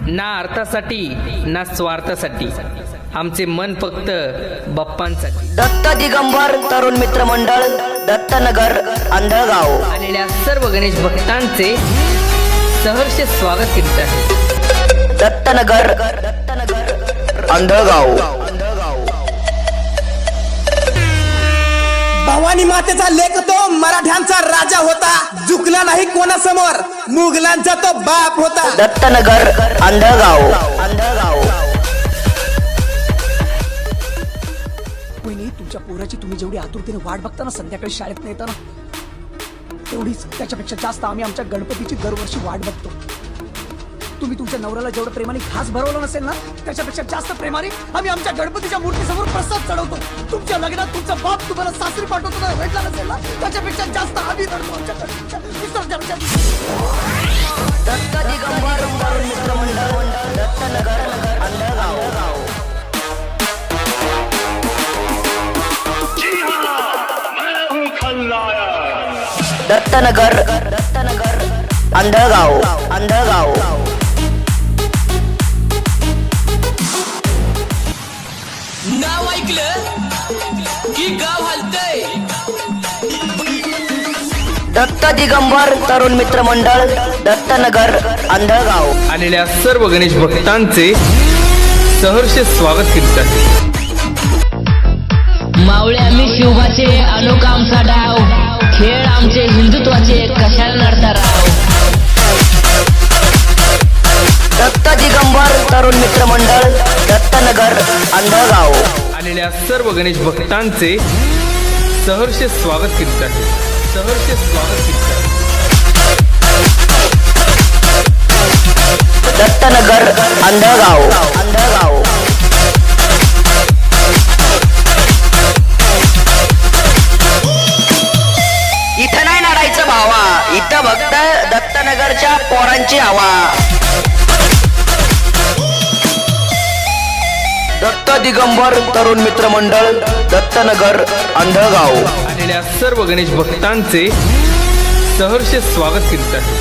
ना अर्थासाठी ना स्वार्थासाठी, आमचे मन फक्त बाप्पांसाठी। दत्त दिगंबर तरुण मित्र मंडळ, दत्तनगर, अंधळगाव आलेल्या सर्व गणेश भक्तांचे सहर्ष स्वागत करीत आहे। दत्तनगर, अंधळगाव। भवानी मातेचा लेख तो मराठ्यांचा राजा होता, झुकला नाही कोणासमोर, मुघलांचा तो बाप होता। दत्तनगर, अंधळगाव। वहिनी, तुमच्या पोराची तुम्ही जेवढी आतुरतेने वाट बघता ना संध्याकाळी शाळेत येताना, तेवढीच त्याच्यापेक्षा जास्त आम्ही आमच्या गणपतीची दरवर्षी वाट बघतो। तुम्ही तुमच्या नवऱ्याला जेवढं प्रेमाने घास भरवलं नसेल ना, त्याच्यापेक्षा जास्त प्रेमाने आम्ही आमच्या गणपतीच्या मूर्तीसमोर प्रसाद चढवतो। तुमच्या लग्नात तुमचा बाप तुम्हाला सासरी पाठवतो ना, भेटला नसेल ना, त्याच्यापेक्षा जास्त आम्ही रडतो आमच्या गणपतीच्या विसर्जनाच्या दिवशी। दत्त दिगंबर तरुण मित्र मंडळ, दत्तनगर, अंधळगाव। दत्तनगर, अंधळगाव। नाव ऐकलं की गाव हलतंय। दत्त दिगंबर तरुण मित्र मंडळ, दत्तनगर, अंधळगाव। आलेल्या सर्व गणेश भक्तांचे सहर्ष स्वागत करीत आहे। मावळे आम्ही शिवबाचे, अनोखा आमचा डाव, खेळ आमचे हिंदुत्वाचे, कशाला नडता राव। दत्त दिगंबर तरुण मित्र मंडळ, दत्तनगर, अंधळगाव। आलेल्या सर्व गणेश भक्तांचे सहर्ष स्वागत करीत आहे। दत्तनगर, अंधळगाव। इथं नाही नडायचं भावा, इथं फक्त दत्तनगरच्या पोरांची हवा। दत्त दिगंबर तरुण मित्र मंडळ, दत्तनगर, अंधळगाव। आलेल्या सर्व गणेश भक्तांचे सहर्ष स्वागत करीत आहे।